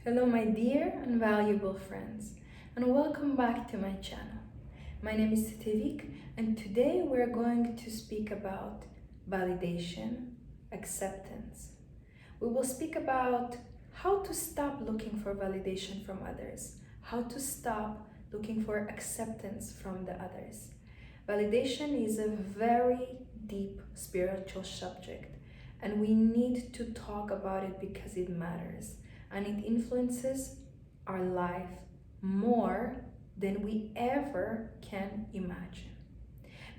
Hello my dear and valuable friends, and welcome back to my channel. My name is Tevik, and today we're going to speak about validation, acceptance. We will speak about how to stop looking for validation from others, how to stop looking for acceptance from the others. Validation is a very deep spiritual subject, and we need to talk about it because it matters. And it influences our life more than we ever can imagine.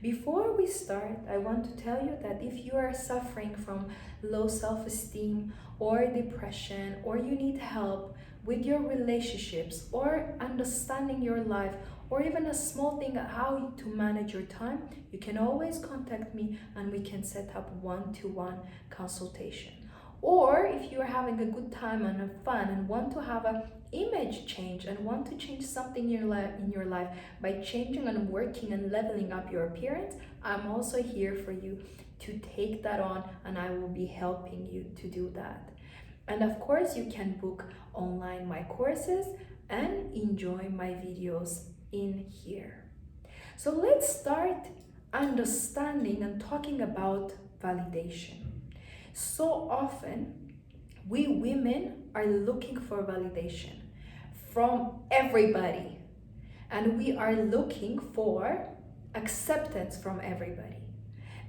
Before we start, I want to tell you that if you are suffering from low self-esteem or depression, or you need help with your relationships or understanding your life, or even a small thing how to manage your time, you can always contact me and we can set up one-to-one consultation. Or if you're having a good time and fun and want to have an image change and want to change something in your life by changing and working and leveling up your appearance, I'm also here for you to take that on, and I will be helping you to do that. And of course, you can book online my courses and enjoy my videos in here. So let's start understanding and talking about validation. So often, we women are looking for validation from everybody, and we are looking for acceptance from everybody.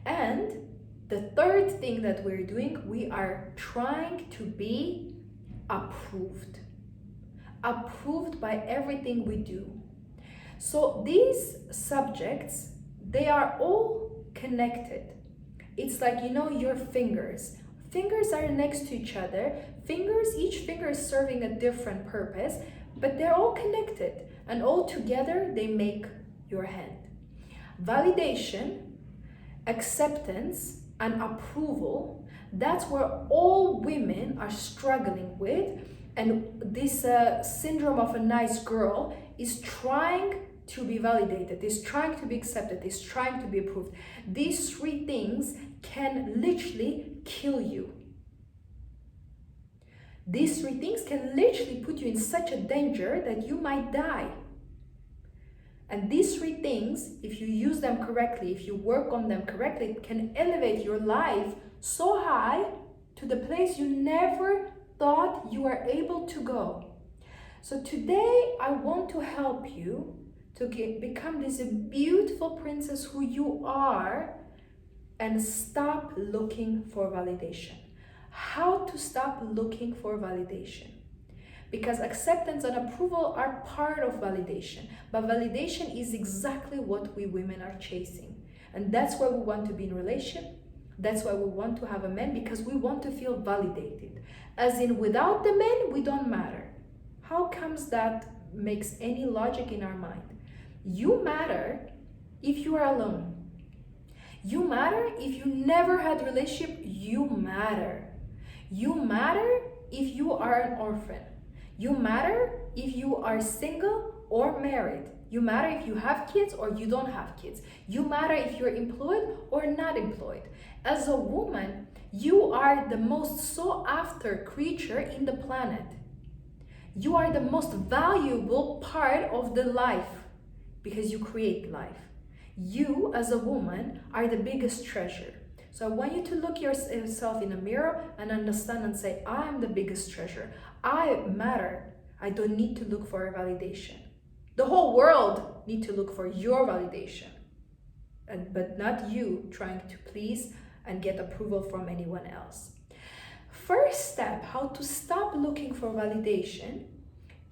And the third thing that we're doing, we are trying to be approved by everything we do. So these subjects, they are all connected. It's like, your fingers. Fingers are next to each other. Each finger is serving a different purpose, but they're all connected, and all together they make your hand. Validation, acceptance, and approval, that's where all women are struggling with. And this syndrome of a nice girl is trying to be validated, is trying to be accepted, is trying to be approved. These three things can literally kill you. These three things can literally put you in such a danger that you might die. And these three things, if you use them correctly, if you work on them correctly, can elevate your life so high to the place you never thought you were able to go. So today I want to help you to become this beautiful princess who you are, and stop looking for validation. How to stop looking for validation? Because acceptance and approval are part of validation, but validation is exactly what we women are chasing. And that's why we want to be in a relationship. That's why we want to have a man, because we want to feel validated. As in, without the man, we don't matter. How comes that makes any logic in our mind? You matter if you are alone. You matter if you never had a relationship. You matter. You matter if you are an orphan. You matter if you are single or married. You matter if you have kids or you don't have kids. You matter if you're employed or not employed. As a woman, you are the most sought after creature in the planet. You are the most valuable part of the life because you create life. You, as a woman, are the biggest treasure. So I want you to look yourself in a mirror and understand and say, I am the biggest treasure. I matter. I don't need to look for a validation. The whole world needs to look for your validation, but not you trying to please and get approval from anyone else. First step, how to stop looking for validation,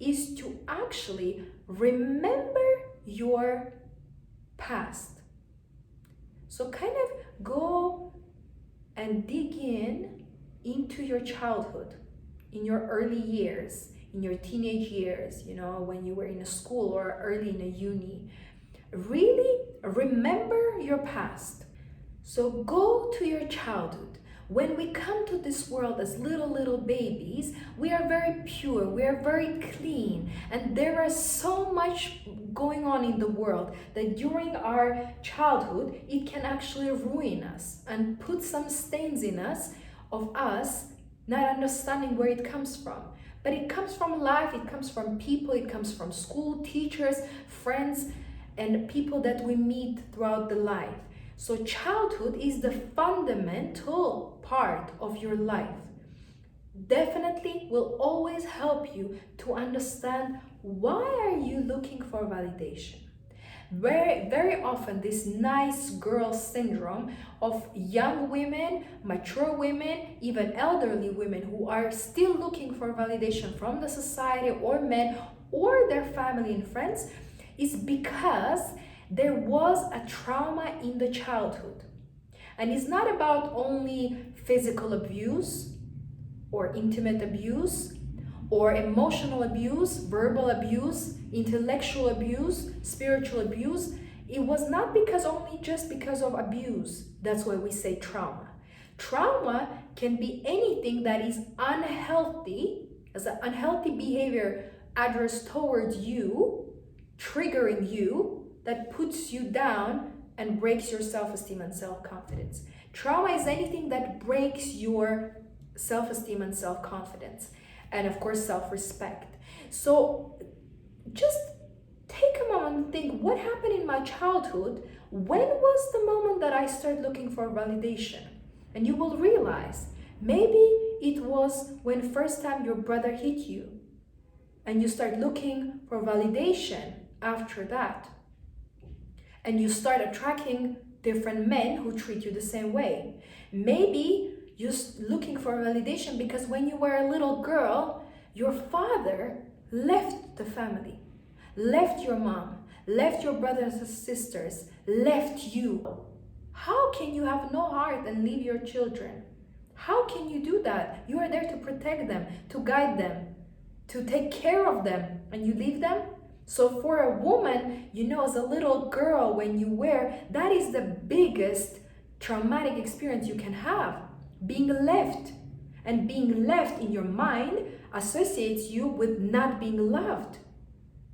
is to actually remember your past. So kind of go and dig into your childhood, in your early years, in your teenage years, when you were in a school or early in a uni. Really remember your past. So go to your childhood. When we come to this world as little babies, we are very pure, we are very clean, and there is so much going on in the world that during our childhood, it can actually ruin us and put some stains in us of us not understanding where it comes from. But it comes from life, it comes from people, it comes from school, teachers, friends, and people that we meet throughout the life. So childhood is the fundamental part of your life. Definitely will always help you to understand why are you looking for validation. Very often this nice girl syndrome of young women, mature women, even elderly women who are still looking for validation from the society or men or their family and friends is because there was a trauma in the childhood. And it's not about only physical abuse or intimate abuse or emotional abuse, verbal abuse, intellectual abuse, spiritual abuse. It was not just because of abuse. That's why we say trauma. Trauma can be anything that is unhealthy, as an unhealthy behavior addressed towards you, triggering you, that puts you down and breaks your self-esteem and self-confidence. Trauma is anything that breaks your self-esteem and self-confidence, and of course self-respect. So just take a moment and think, what happened in my childhood? When was the moment that I started looking for validation? And you will realize maybe it was when first time your brother hit you and you start looking for validation after that, and you start attracting different men who treat you the same way. Maybe you're looking for validation because when you were a little girl, your father left the family, left your mom, left your brothers and sisters, left you. How can you have no heart and leave your children? How can you do that? You are there to protect them, to guide them, to take care of them, and you leave them? So for a woman, as a little girl, when you wear, that is the biggest traumatic experience you can have. Being left. And being left in your mind associates you with not being loved.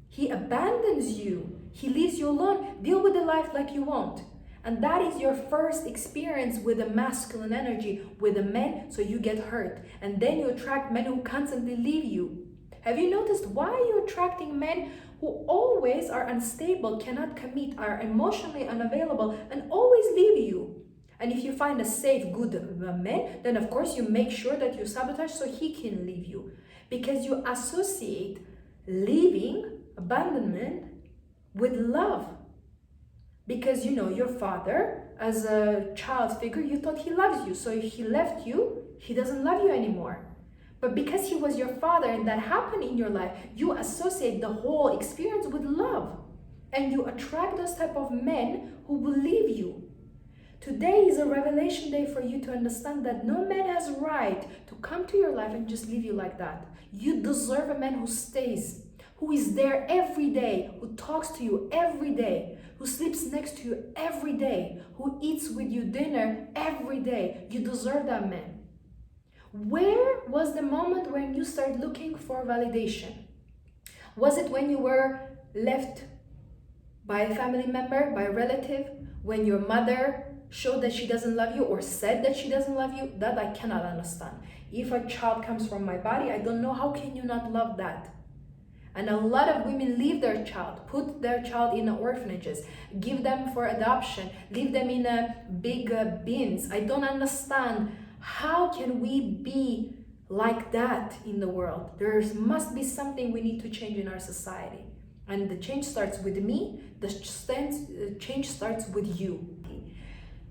He abandons you. He leaves you alone. Deal with the life like you want. And that is your first experience with the masculine energy, with the men, so you get hurt. And then you attract men who constantly leave you. Have you noticed why you're attracting men who always are unstable, cannot commit, are emotionally unavailable, and always leave you? And if you find a safe, good man, then of course you make sure that you sabotage so he can leave you. Because you associate leaving, abandonment, with love. Because your father, as a child figure, you thought he loves you. So if he left you, he doesn't love you anymore. But because he was your father and that happened in your life, you associate the whole experience with love. And you attract those type of men who will leave you. Today is a revelation day for you to understand that no man has right to come to your life and just leave you like that. You deserve a man who stays, who is there every day, who talks to you every day, who sleeps next to you every day, who eats with you dinner every day. You deserve that man. Where was the moment when you started looking for validation? Was it when you were left by a family member, by a relative, when your mother showed that she doesn't love you or said that she doesn't love you? That I cannot understand. If a child comes from my body, I don't know, how can you not love that? And a lot of women leave their child, put their child in orphanages, give them for adoption, leave them in big bins. I don't understand. How can we be like that in the world? There must be something we need to change in our society. And the change starts with me, the change starts with you.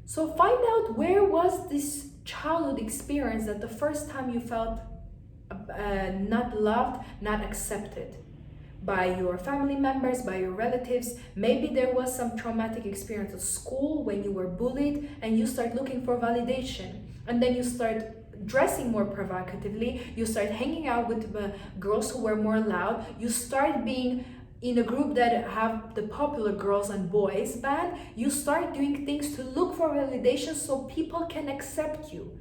So find out, where was this childhood experience that the first time you felt not loved, not accepted by your family members, by your relatives? Maybe there was some traumatic experience at school when you were bullied and you start looking for validation. And then you start dressing more provocatively, you start hanging out with girls who were more loud, you start being in a group that have the popular girls and boys band, you start doing things to look for validation so people can accept you.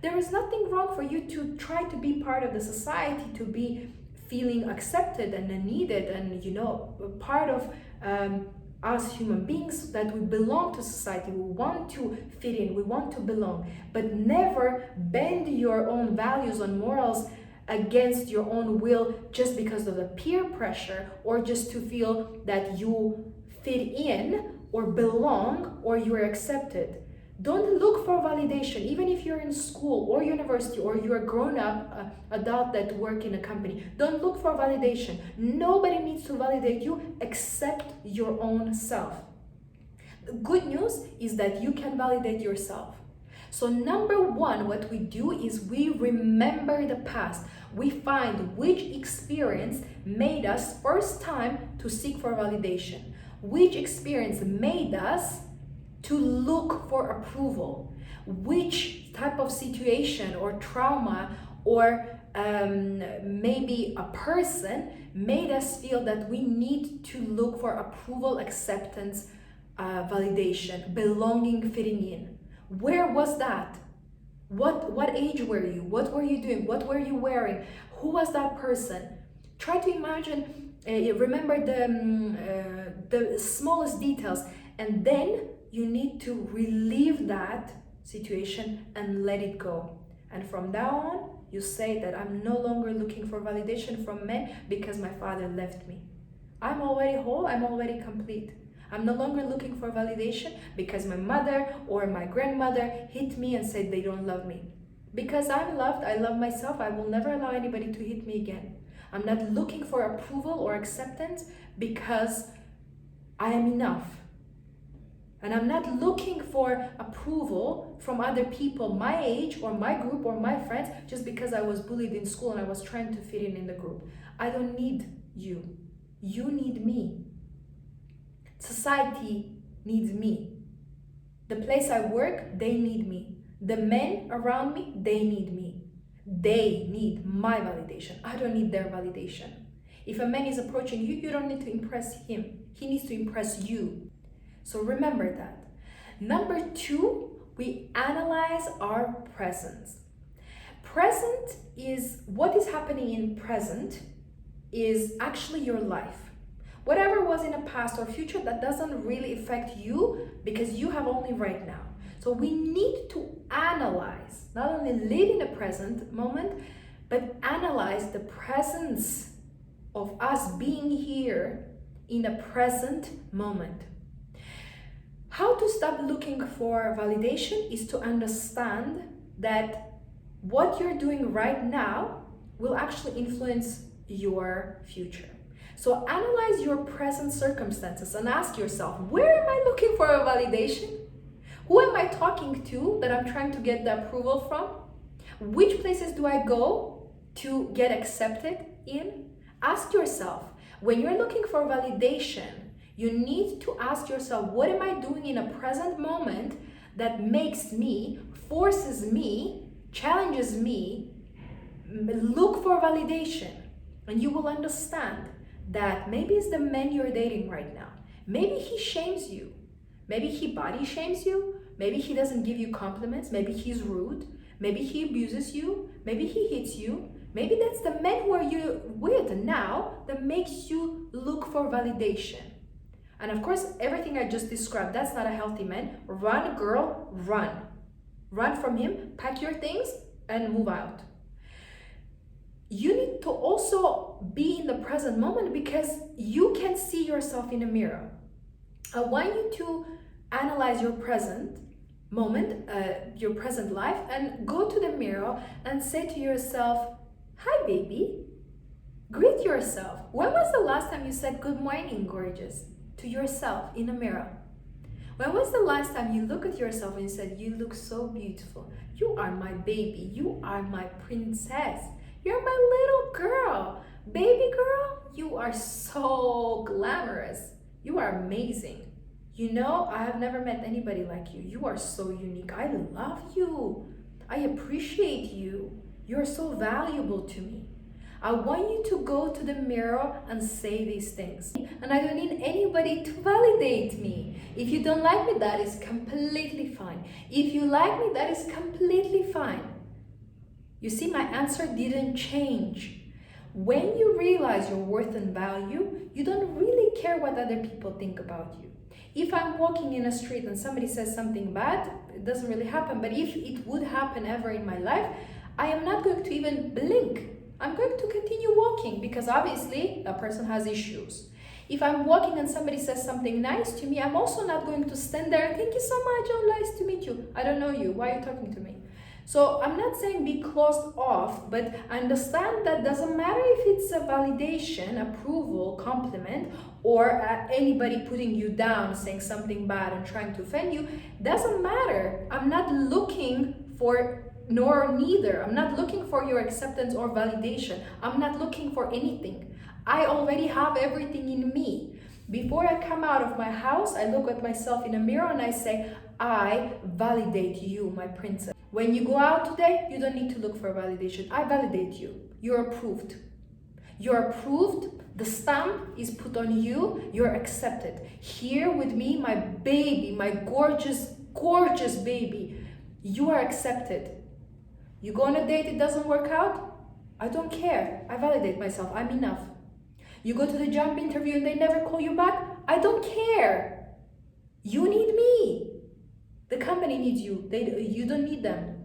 There is nothing wrong for you to try to be part of the society, to be feeling accepted and needed and part of as human beings, that we belong to society, we want to fit in, we want to belong, but never bend your own values and morals against your own will just because of the peer pressure, or just to feel that you fit in or belong or you're accepted. Don't look for validation, even if you're in school or university or you're a grown-up adult that work in a company. Don't look for validation. Nobody needs to validate you except your own self. The good news is that you can validate yourself. So number one, what we do is we remember the past. We find which experience made us first time to seek for validation. Which experience made us to look for approval, which type of situation or trauma or maybe a person made us feel that we need to look for approval, acceptance, validation, belonging, fitting in. Where was that? What age were you? What were you doing? What were you wearing? Who was that person? Try to imagine, remember the smallest details, and then you need to relieve that situation and let it go. And from now on, you say that I'm no longer looking for validation from men because my father left me. I'm already whole, I'm already complete. I'm no longer looking for validation because my mother or my grandmother hit me and said they don't love me. Because I'm loved, I love myself, I will never allow anybody to hit me again. I'm not looking for approval or acceptance because I am enough. And I'm not looking for approval from other people my age or my group or my friends just because I was bullied in school and I was trying to fit in the group. I don't need you. You need me. Society needs me. The place I work, they need me. The men around me, they need me. They need my validation. I don't need their validation. If a man is approaching you, you don't need to impress him. He needs to impress you. So remember that. Number two, we analyze our present. Present is what is happening in present is actually your life. Whatever was in the past or future, that doesn't really affect you because you have only right now. So we need to analyze, not only live in the present moment, but analyze the presence of us being here in the present moment. How to stop looking for validation is to understand that what you're doing right now will actually influence your future. So analyze your present circumstances and ask yourself, where am I looking for a validation? Who am I talking to that I'm trying to get the approval from? Which places do I go to get accepted in? Ask yourself, when you're looking for validation, you need to ask yourself, what am I doing in a present moment that makes me, forces me, challenges me, look for validation? And you will understand that maybe it's the man you're dating right now. Maybe he shames you. Maybe he body shames you. Maybe he doesn't give you compliments. Maybe he's rude. Maybe he abuses you. Maybe he hits you. Maybe that's the man who are you with now that makes you look for validation. And of course, everything I just described, that's not a healthy man. Run, girl, run. Run from him, pack your things, and move out. You need to also be in the present moment because you can see yourself in a mirror. I want you to analyze your present moment, your present life, and go to the mirror and say to yourself, "Hi, baby." Greet yourself. When was the last time you said "Good morning, gorgeous" to yourself in a mirror? When was the last time you looked at yourself and you said, "You look so beautiful. You are my baby. You are my princess. You're my little girl. Baby girl, you are so glamorous. You are amazing. You know, I have never met anybody like you. You are so unique. I love you. I appreciate you. You're so valuable to me." I want you to go to the mirror and say these things. And I don't need anybody to validate me. If you don't like me, that is completely fine. If you like me, that is completely fine. You see, my answer didn't change. When you realize your worth and value, you don't really care what other people think about you. If I'm walking in a street and somebody says something bad, it doesn't really happen, but if it would happen ever in my life, I am not going to even blink. I'm going to continue walking because obviously that person has issues. If I'm walking and somebody says something nice to me, I'm also not going to stand there and thank you so much, oh, nice to meet you. I don't know you, why are you talking to me? So I'm not saying be closed off, but understand that doesn't matter if it's a validation, approval, compliment, or anybody putting you down, saying something bad and trying to offend you, doesn't matter. I'm not looking for neither. I'm not looking for your acceptance or validation. I'm not looking for anything. I already have everything in me. Before I come out of my house, I look at myself in a mirror and I say, I validate you, my princess. When you go out today, you don't need to look for validation. I validate you. You're approved. You're approved. The stamp is put on you. You're accepted. Here with me, my baby, my gorgeous, gorgeous baby. You are accepted. You go on a date, it doesn't work out. I don't care. I validate myself. I'm enough. You go to the job interview and they never call you back. I don't care. You need me. The company needs you. You don't need them.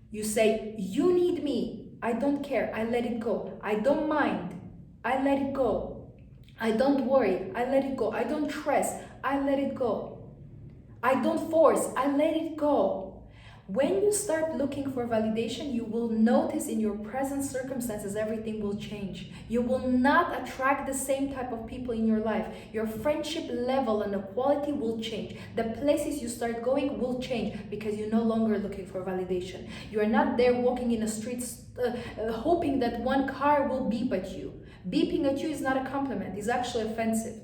You say, you need me. I don't care. I let it go. I don't mind. I let it go. I don't worry. I let it go. I don't stress. I let it go. I don't force. I let it go. When you start looking for validation, you will notice in your present circumstances, everything will change. You will not attract the same type of people in your life. Your friendship level and the quality will change. The places you start going will change because you're no longer looking for validation. You are not there walking in the streets hoping that one car will beep at you. Beeping at you is not a compliment, it's actually offensive.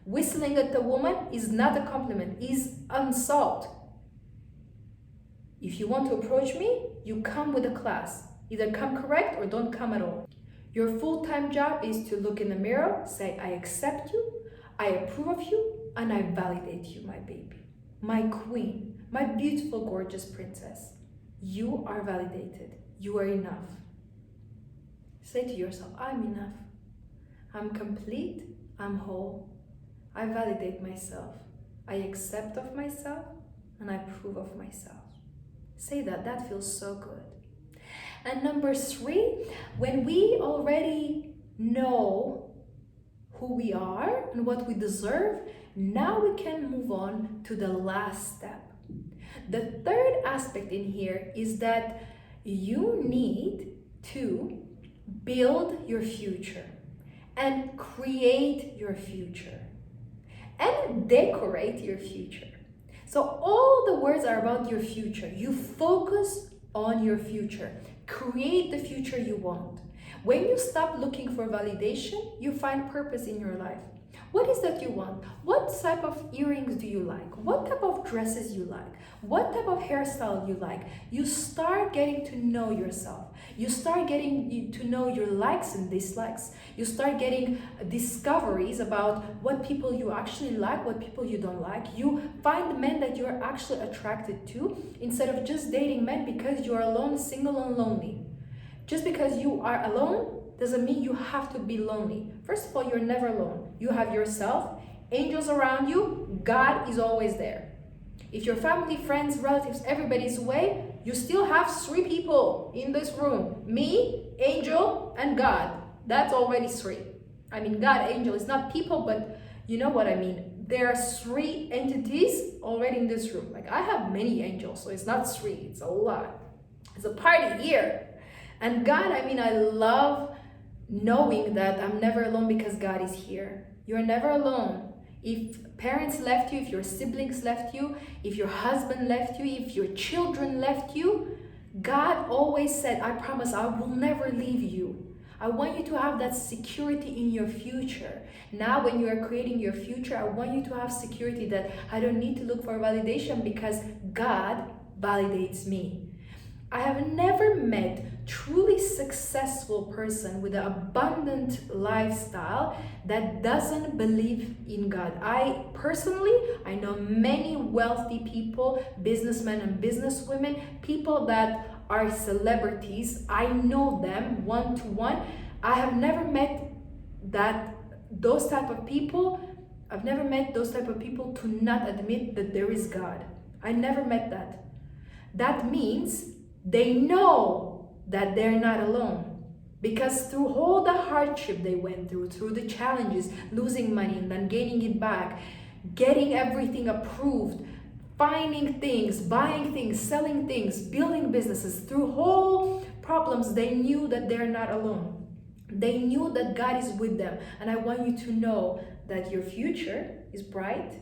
Whistling at a woman is not a compliment, it's insult. If you want to approach me, you come with a class. Either come correct or don't come at all. Your full-time job is to look in the mirror, say, I accept you, I approve of you, and I validate you, my baby, my queen, my beautiful, gorgeous princess. You are validated. You are enough. Say to yourself, I'm enough. I'm complete. I'm whole. I validate myself. I accept of myself, and I approve of myself. Say that. That feels so good. And number 3, when we already know who we are and what we deserve, now we can move on to the last step. The third aspect in here is that you need to build your future and create your future and decorate your future. So all the words are about your future. You focus on your future. Create the future you want. When you stop looking for validation, you find purpose in your life. What is that you want? What type of earrings do you like? What type of dresses you like? What type of hairstyle you like? You start getting to know yourself. You start getting to know your likes and dislikes. You start getting discoveries about what people you actually like, what people you don't like. You find men that you're actually attracted to instead of just dating men because you are alone, single and lonely. Just because you are alone doesn't mean you have to be lonely. First of all, you're never alone. You have yourself, angels around you, God is always there. If your family, friends, relatives, everybody's away, you still have 3 people in this room. Me, angel, and God. That's already 3. I mean, God, angel, it's not people, but you know what I mean. There are 3 entities already in this room. Like I have many angels, so it's not 3, it's a lot. It's a party here. And God, I mean, I love knowing that I'm never alone because God is here. You're never alone. If parents left you, if your siblings left you, if your husband left you, if your children left you, God always said, I promise I will never leave you. I want you to have that security in your future. Now when you are creating your future, I want you to have security that I don't need to look for validation because God validates me. I have never met truly successful person with an abundant lifestyle that doesn't believe in God. I know many wealthy people, businessmen and businesswomen, people that are celebrities. I know them one-to-one. I have never met those type of people. I've never met those type of people to not admit that there is God. I never met that. That means they know that they're not alone. Because through all the hardship they went through the challenges, losing money and then gaining it back, getting everything approved, finding things, buying things, selling things, building businesses, through whole problems, they knew that they're not alone. They knew that God is with them. And I want you to know that your future is bright,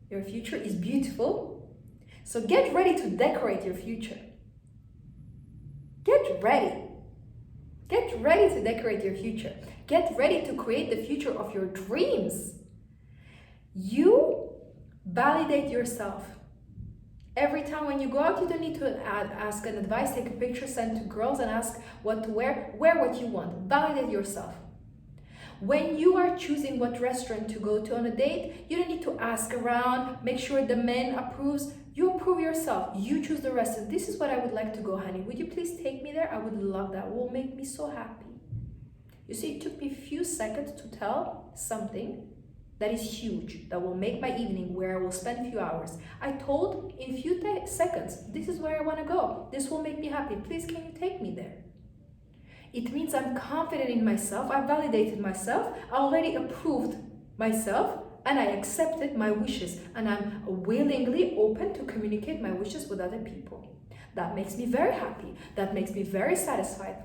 your future is beautiful. So get ready to decorate your future. Get ready. Get ready to decorate your future. Get ready to create the future of your dreams. You validate yourself. Every time when you go out, you don't need to ask an advice, take a picture, send to girls and ask what to wear. Wear what you want. Validate yourself. When you are choosing what restaurant to go to on a date, you don't need to ask around, make sure the man approves. You approve yourself. You choose the restaurant. This is what I would like to go, honey. Would you please take me there? I would love that. It will make me so happy. You see, it took me a few seconds to tell something that is huge, that will make my evening, where I will spend a few hours. I told in a few seconds, this is where I want to go. This will make me happy. Please, can you take me there? It means I'm confident in myself. I validated myself. I already approved myself and I accepted my wishes. And I'm willingly open to communicate my wishes with other people. That makes me very happy. That makes me very satisfied.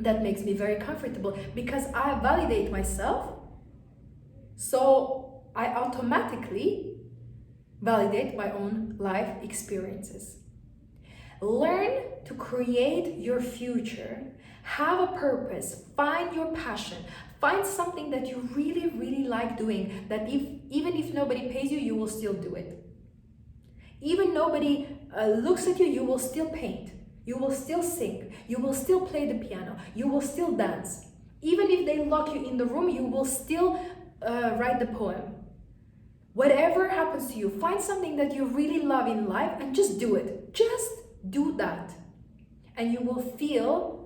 That makes me very comfortable because I validate myself. So I automatically validate my own life experiences. Learn to create your future. Have a purpose. Find your passion. Find something that you really, really like doing, that even if nobody pays you, you will still do it. Even nobody looks at you, you will still paint. You will still sing. You will still play the piano. You will still dance. Even if they lock you in the room, you will still write the poem. Whatever happens to you, find something that you really love in life and just do it. Just do that. And you will feel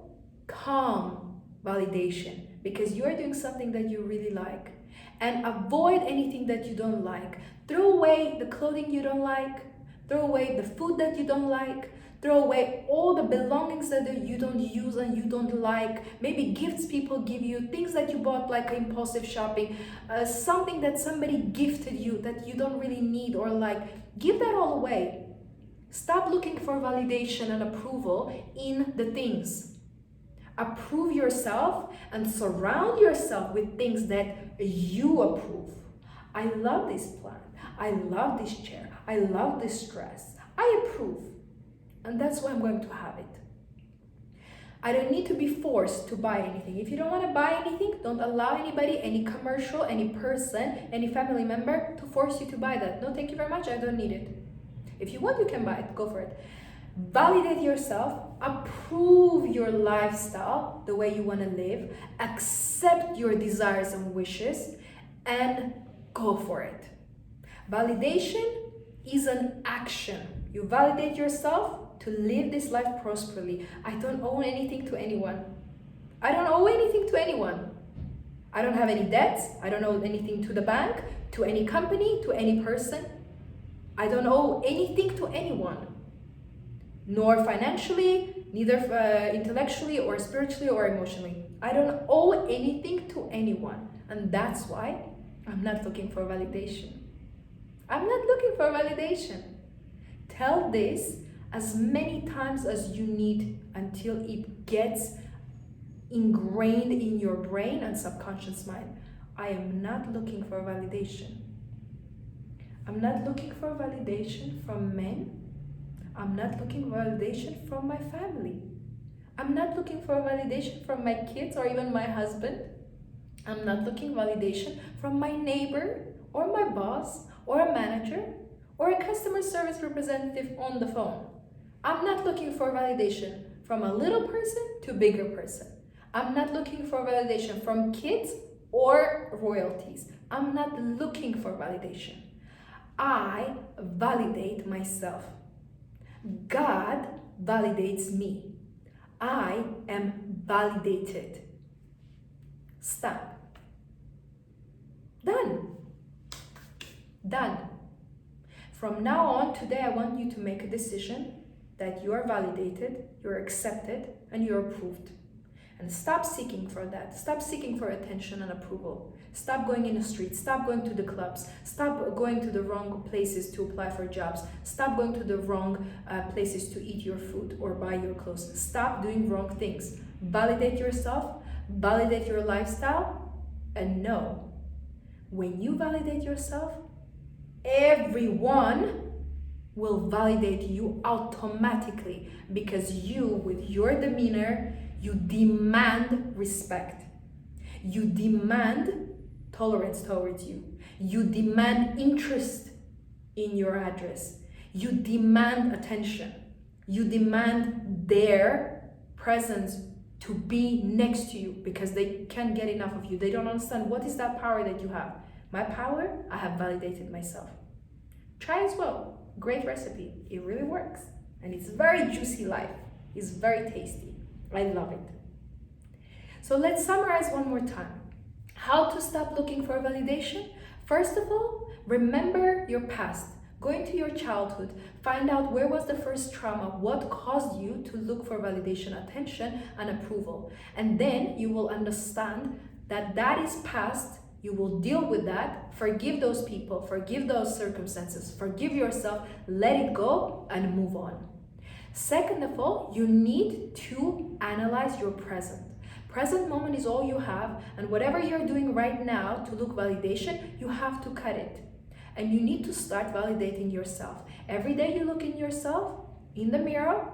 calm validation because you are doing something that you really like. And avoid anything that you don't like. Throw away the clothing you don't like. Throw away the food that you don't like. Throw away all the belongings that you don't use and you don't like. Maybe gifts people give you, things that you bought like impulsive shopping, something that somebody gifted you that you don't really need or like. Give that all away. Stop looking for validation and approval in the things. Approve yourself and surround yourself with things that you approve. I love this plant. I love this chair. I love this dress. I approve. And that's why I'm going to have it. I don't need to be forced to buy anything. If you don't want to buy anything, don't allow anybody, any commercial, any person, any family member to force you to buy that. No, thank you very much. I don't need it. If you want, you can buy it. Go for it. Validate yourself. Approve your lifestyle, the way you want to live. Accept your desires and wishes and go for it. Validation is an action. You validate yourself to live this life prosperly. I don't owe anything to anyone. I don't owe anything to anyone. I don't have any debts. I don't owe anything to the bank, to any company, to any person. I don't owe anything to anyone, nor financially, neither intellectually or spiritually or emotionally. I don't owe anything to anyone. And that's why I'm not looking for validation. I'm not looking for validation. Tell this as many times as you need until it gets ingrained in your brain and subconscious mind. I am not looking for validation. I'm not looking for validation from men. I'm not looking for validation from my family. I'm not looking for validation from my kids or even my husband. I'm not looking validation from my neighbor or my boss or a manager or a customer service representative on the phone. I'm not looking for validation from a little person to a bigger person. I'm not looking for validation from kids or royalties. I'm not looking for validation. I validate myself. God validates me. I am validated. Stop. Done. Done. From now on, today, I want you to make a decision that you are validated, you're accepted, and you're approved. And stop seeking for that. Stop seeking for attention and approval. Stop going in the streets. Stop going to the clubs. Stop going to the wrong places to apply for jobs. Stop going to the wrong places to eat your food or buy your clothes. Stop doing wrong things. Validate yourself. Validate your lifestyle. And know, when you validate yourself, everyone will validate you automatically, because you, with your demeanor, you demand respect. You demand tolerance towards you. You demand interest in your address. You demand attention. You demand their presence to be next to you, because they can't get enough of you. They don't understand what is that power that you have. My power, I have validated myself. Try as well. Great recipe. It really works. And it's very juicy life. It's very tasty. I love it. So let's summarize one more time. How to stop looking for validation? First of all, remember your past. Go into your childhood. Find out where was the first trauma, what caused you to look for validation, attention, and approval. And then you will understand that that is past. You will deal with that, forgive those people, forgive those circumstances, forgive yourself, let it go, and move on. Second of all, you need to analyze your present. Present moment is all you have, and whatever you're doing right now to look validation, you have to cut it. And you need to start validating yourself. Every day you look in yourself, in the mirror,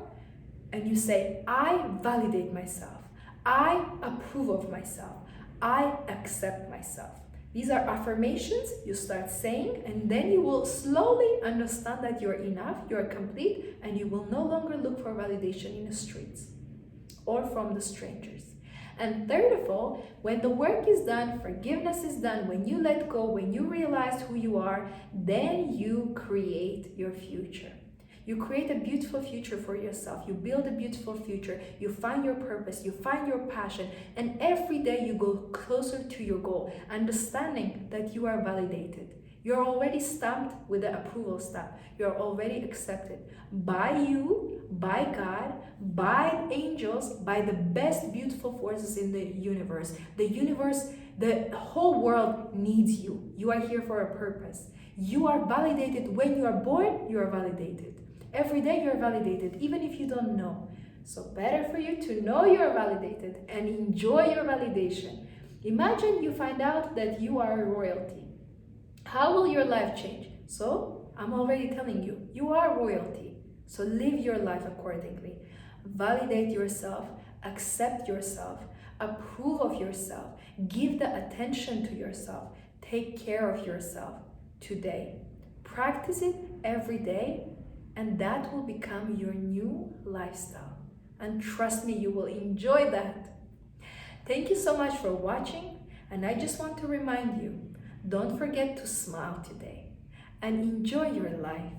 and you say, I validate myself. I approve of myself. I accept myself. These are affirmations you start saying, and then you will slowly understand that you're enough, you're complete, and you will no longer look for validation in the streets or from the strangers. And third of all, when the work is done, forgiveness is done, when you let go, when you realize who you are, then you create your future. You create a beautiful future for yourself. You build a beautiful future. You find your purpose. You find your passion. And every day you go closer to your goal, understanding that you are validated. You're already stamped with the approval stamp. You're already accepted by you, by God, by angels, by the best beautiful forces in the universe. The universe, the whole world needs you. You are here for a purpose. You are validated. When you are born, you are validated. Every day you're validated, even if you don't know. So better for you to know you're validated and enjoy your validation. Imagine you find out that you are royalty. How will your life change? So I'm already telling you, you are royalty. So live your life accordingly. Validate yourself, accept yourself, approve of yourself, give the attention to yourself, take care of yourself today. Practice it every day, and that will become your new lifestyle. And trust me, you will enjoy that. Thank you so much for watching, and I just want to remind you, don't forget to smile today and enjoy your life.